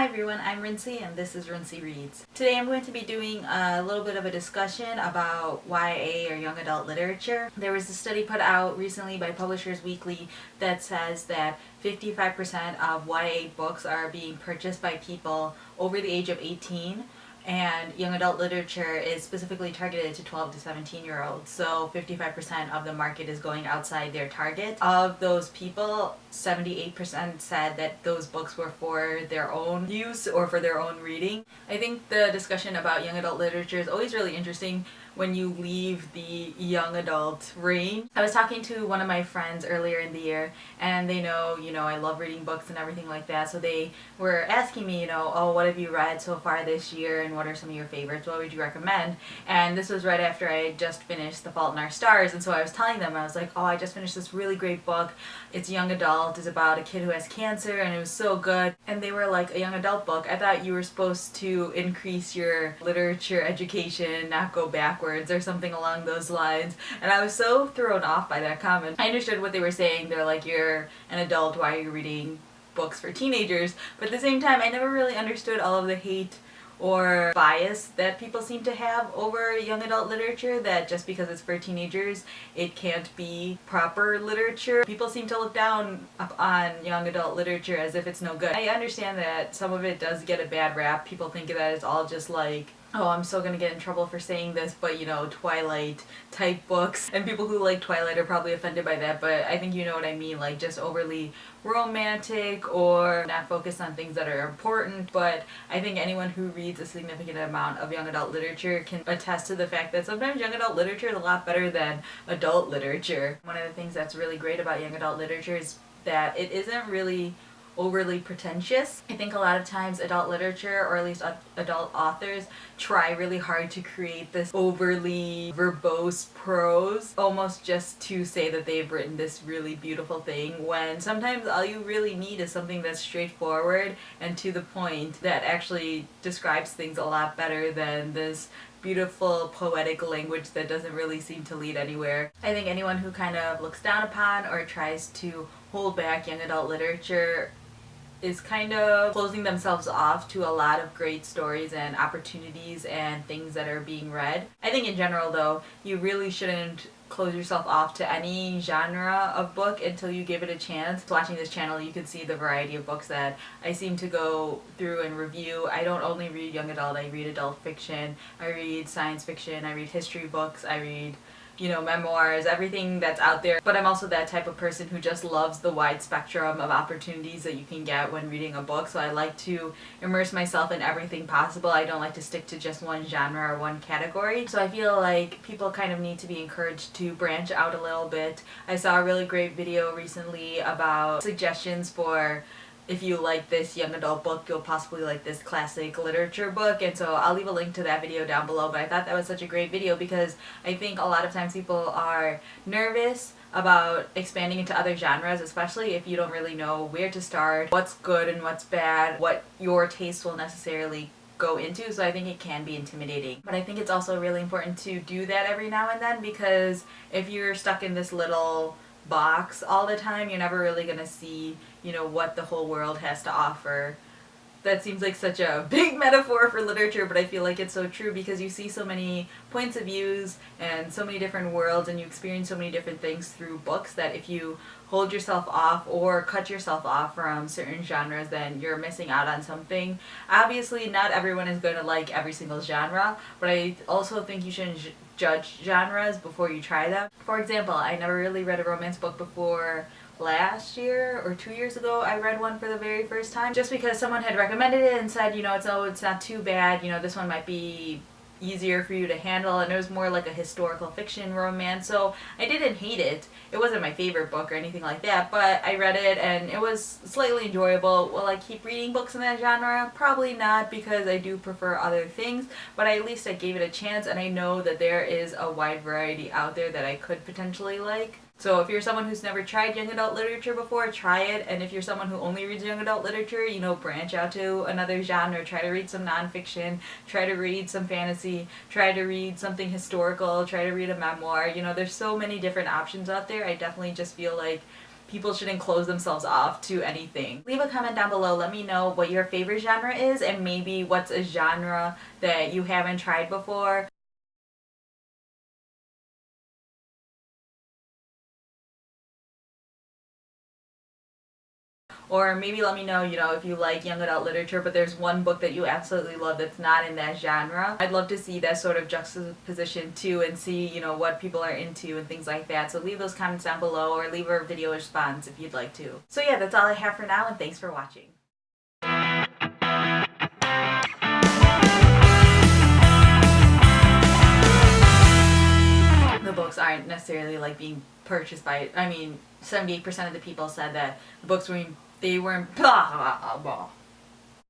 Hi everyone, I'm Rincey and this is Rincey Reads. Today I'm going to be doing a little bit of a discussion about YA or young adult literature. There was a study put out recently by Publishers Weekly that says that 55% of YA books are being purchased by people over the age of 18, and young adult literature is specifically targeted to 12 to 17 year olds. So 55% of the market is going outside their target. Of those people, 78% said that those books were for their own use or for their own reading. I think the discussion about young adult literature is always really interesting when you leave the young adult range. I was talking to one of my friends earlier in the year, and they know, I love reading books and everything like that, so they were asking me, oh, what have you read so far this year and what are some of your favorites? What would you recommend? And this was right after I had just finished The Fault in Our Stars, and so I was telling them, I was like, oh, I just finished this really great book. It's young adult. It's about a kid who has cancer, and it was so good. And they were like, a young adult book? I thought you were supposed to increase your literature education, not go backwards or something along those lines. And I was so thrown off by that comment. I understood what they were saying. They're like, you're an adult, why are you reading books for teenagers? But at the same time, I never really understood all of the hate or bias that people seem to have over young adult literature, that just because it's for teenagers, it can't be proper literature. People seem to look down on young adult literature as if it's no good. I understand that some of it does get a bad rap. People think that it's all just like, oh, I'm still gonna get in trouble for saying this, but Twilight type books. And people who like Twilight are probably offended by that, but I think you know what I mean, like just overly romantic or not focused on things that are important. But I think anyone who reads a significant amount of young adult literature can attest to the fact that sometimes young adult literature is a lot better than adult literature. One of the things that's really great about young adult literature is that it isn't really overly pretentious. I think a lot of times adult literature, or at least adult authors, try really hard to create this overly verbose prose, almost just to say that they've written this really beautiful thing, when sometimes all you really need is something that's straightforward and to the point, that actually describes things a lot better than this beautiful poetic language that doesn't really seem to lead anywhere. I think anyone who kind of looks down upon or tries to hold back young adult literature is kind of closing themselves off to a lot of great stories and opportunities and things that are being read. I think in general though, you really shouldn't close yourself off to any genre of book until you give it a chance. Watching this channel, you can see the variety of books that I seem to go through and review. I don't only read young adult, I read adult fiction, I read science fiction, I read history books, I read memoirs, everything that's out there. But I'm also that type of person who just loves the wide spectrum of opportunities that you can get when reading a book. So I like to immerse myself in everything possible. I don't like to stick to just one genre or one category. So I feel like people kind of need to be encouraged to branch out a little bit. I saw a really great video recently about suggestions for, if you like this young adult book, you'll possibly like this classic literature book. And so I'll leave a link to that video down below. But I thought that was such a great video because I think a lot of times people are nervous about expanding into other genres, especially if you don't really know where to start, what's good and what's bad, what your taste will necessarily go into. So I think it can be intimidating. But I think it's also really important to do that every now and then, because if you're stuck in this little box all the time, you're never really gonna see what the whole world has to offer. That seems like such a big metaphor for literature, but I feel like it's so true because you see so many points of views and so many different worlds, and you experience so many different things through books, that if you hold yourself off or cut yourself off from certain genres, then you're missing out on something. Obviously, not everyone is going to like every single genre, but I also think you shouldn't judge genres before you try them. For example, I never really read a romance book before last year or 2 years ago. I read one for the very first time just because someone had recommended it and said, it's not too bad, this one might be easier for you to handle, and it was more like a historical fiction romance. So I didn't hate it. It wasn't my favorite book or anything like that, but I read it and it was slightly enjoyable. Will I keep reading books in that genre? Probably not, because I do prefer other things, but at least I gave it a chance, and I know that there is a wide variety out there that I could potentially like. So if you're someone who's never tried young adult literature before, try it. And if you're someone who only reads young adult literature, branch out to another genre. Try to read some nonfiction, try to read some fantasy, try to read something historical, try to read a memoir. There's so many different options out there. I definitely just feel like people shouldn't close themselves off to anything. Leave a comment down below. Let me know what your favorite genre is and maybe what's a genre that you haven't tried before. Or maybe let me know, if you like young adult literature, but there's one book that you absolutely love that's not in that genre. I'd love to see that sort of juxtaposition too and see, what people are into and things like that. So leave those comments down below or leave a video response if you'd like to. So yeah, that's all I have for now, and thanks for watching. The books aren't necessarily like being purchased by, 78% of the people said that the books weren't, blah, blah, blah.